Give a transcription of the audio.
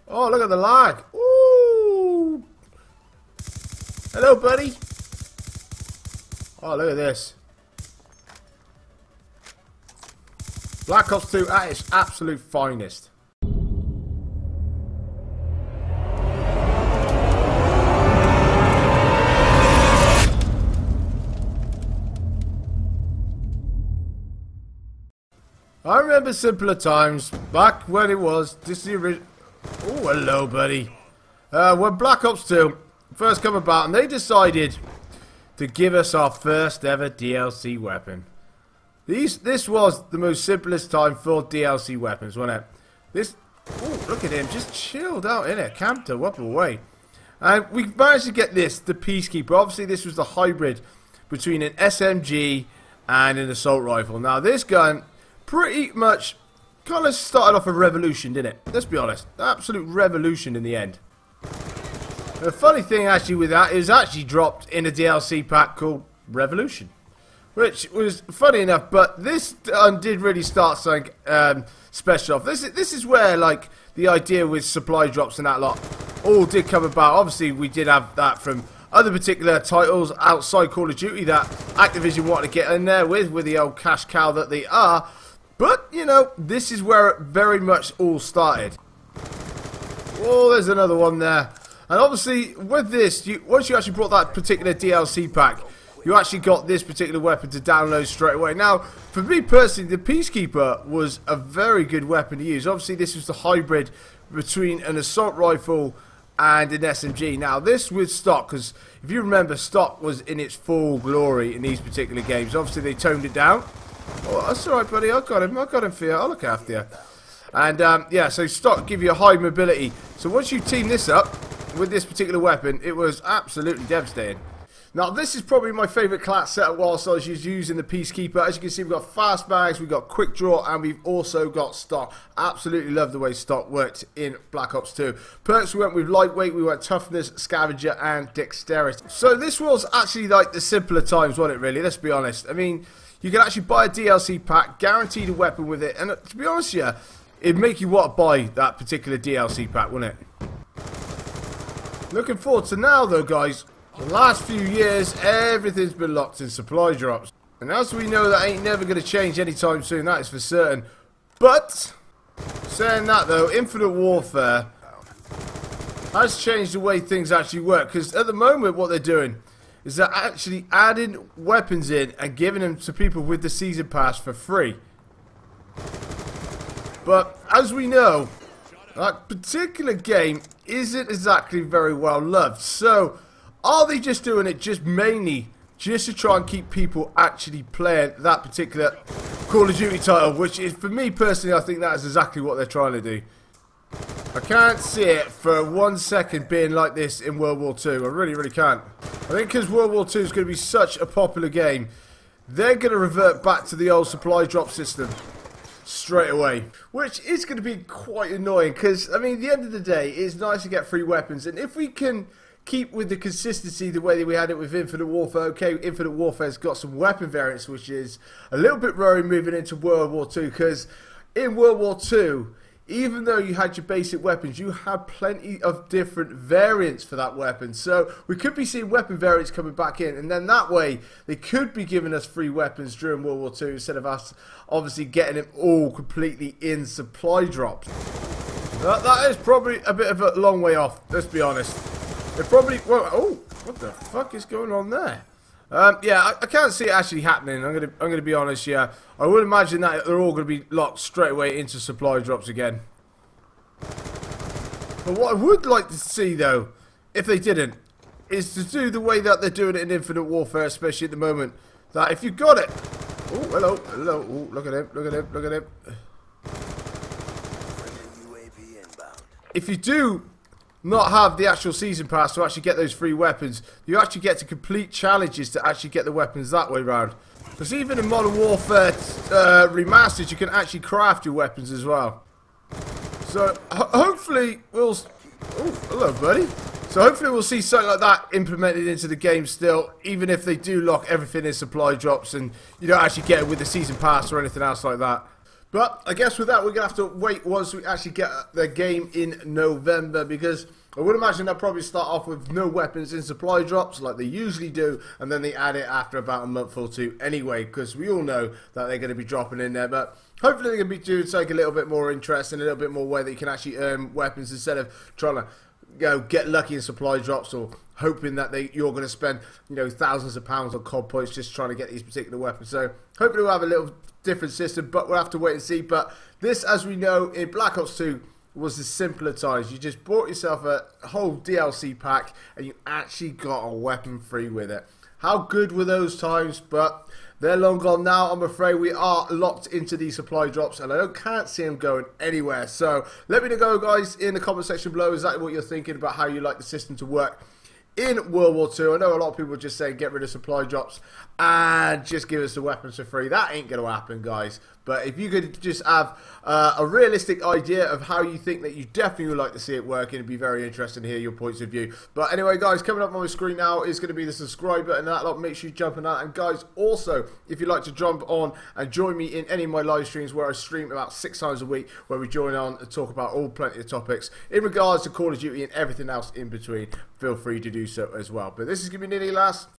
Oh, look at the lag. Ooh. Hello, buddy. Oh, look at this. Black Ops 2 at its absolute finest. I remember simpler times, back when it was, this is the original... Oh, hello, buddy. When Black Ops 2 first came about, and they decided to give us our first ever DLC weapon. This was the most simplest time for DLC weapons, wasn't it? This... Oh, look at him, just chilled out, innit? Camped up away. And we managed to get this, the Peacekeeper. Obviously, this was the hybrid between an SMG and an assault rifle. Now, this gun... pretty much kind of started off a revolution, didn't it? Let's be honest. Absolute revolution in the end. The funny thing actually with that is actually dropped in a DLC pack called Revolution. Which was funny enough, but this did really start something special off. This is where like the idea with supply drops and that lot all did come about. Obviously we did have that from other particular titles outside Call of Duty that Activision wanted to get in there with the old cash cow that they are. But, you know, this is where it very much all started. Oh, there's another one there. And obviously, with this, once you actually brought that particular DLC pack, you actually got this particular weapon to download straight away. Now, for me personally, the Peacekeeper was a very good weapon to use. Obviously, this was the hybrid between an assault rifle and an SMG. Now, this with stock, because if you remember, stock was in its full glory in these particular games. Obviously, they toned it down. Oh, that's alright, buddy. I got him for you. I'll look after you. And, yeah, so stock give you a high mobility. So once you team this up with this particular weapon, it was absolutely devastating. Now, this is probably my favourite class setup whilst I was using the Peacekeeper. As you can see, we've got fast bags, we've got quick draw, and we've also got stock. Absolutely love the way stock worked in Black Ops 2. Perks, we went with lightweight, we went toughness, scavenger, and dexterity. So this was actually like the simpler times, wasn't it, really? Let's be honest. I mean... you can actually buy a DLC pack, guaranteed a weapon with it, and to be honest with you, it'd make you want to buy that particular DLC pack, wouldn't it? Looking forward to now though, guys. The last few years, everything's been locked in supply drops. And as we know, that ain't never going to change anytime soon, that is for certain. But, saying that though, Infinite Warfare has changed the way things actually work, because at the moment what they're doing is they're actually adding weapons in and giving them to people with the season pass for free. But as we know, that particular game isn't exactly very well loved. So are they just doing it just mainly just to try and keep people actually playing that particular Call of Duty title, which is, for me personally, I think that is exactly what they're trying to do. I can't see it for 1 second being like this in World War II. I really, really can't. I think because World War II is going to be such a popular game, they're going to revert back to the old supply drop system straight away. Which is going to be quite annoying because, I mean, at the end of the day, it's nice to get free weapons. And if we can keep with the consistency the way that we had it with Infinite Warfare, okay, Infinite Warfare's got some weapon variants, which is a little bit worrying moving into World War II. Because in World War II... even though you had your basic weapons, you had plenty of different variants for that weapon. So we could be seeing weapon variants coming back in, and then that way they could be giving us free weapons during World War II instead of us obviously getting them all completely in supply drops. That is probably a bit of a long way off, let's be honest. It probably... well, oh, what the fuck is going on there? Yeah, I can't see it actually happening. I'm gonna be honest. Yeah, I would imagine that they're all gonna be locked straight away into supply drops again. But what I would like to see though, if they didn't, is to do the way that they're doing it in Infinite Warfare, especially at the moment. That if you got it, oh hello, hello, oh, look at him, look at him, look at him. If you do not have the actual season pass to actually get those free weapons, you actually get to complete challenges to actually get the weapons that way round. Because even in Modern Warfare Remastered, you can actually craft your weapons as well. So hopefully we'll... oh, hello buddy. So hopefully we'll see something like that implemented into the game still, even if they do lock everything in supply drops and you don't actually get it with the season pass or anything else like that. But I guess with that, we're going to have to wait once we actually get the game in November, because I would imagine they'll probably start off with no weapons in supply drops like they usually do, and then they add it after about a month or two anyway, because we all know that they're going to be dropping in there. But hopefully they're going to be doing something a little bit more interesting, a little bit more way that you can actually earn weapons instead of trying to get lucky in supply drops, or hoping that you're going to spend thousands of pounds on COD points just trying to get these particular weapons. So hopefully we'll have a little different system, but we'll have to wait and see. But this, as we know, in Black Ops 2 was the simpler times. You just bought yourself a whole DLC pack and you actually got a weapon free with it. How good were those times? But they're long gone now. I'm afraid we are locked into these supply drops, and I can't see them going anywhere. So let me know, guys, in the comment section below exactly what you're thinking about how you like the system to work in World War II. I know a lot of people are just saying get rid of supply drops and just give us the weapons for free. That ain't going to happen, guys. But if you could just have a realistic idea of how you think that you definitely would like to see it working, it'd be very interesting to hear your points of view. But anyway, guys, coming up on my screen now is going to be the subscribe button. That lot, make sure you jump on that. And guys, also, if you'd like to jump on and join me in any of my live streams where I stream about 6 times a week, where we join on and talk about plenty of topics in regards to Call of Duty and everything else in between, feel free to do so as well. But this is going to be nearly last.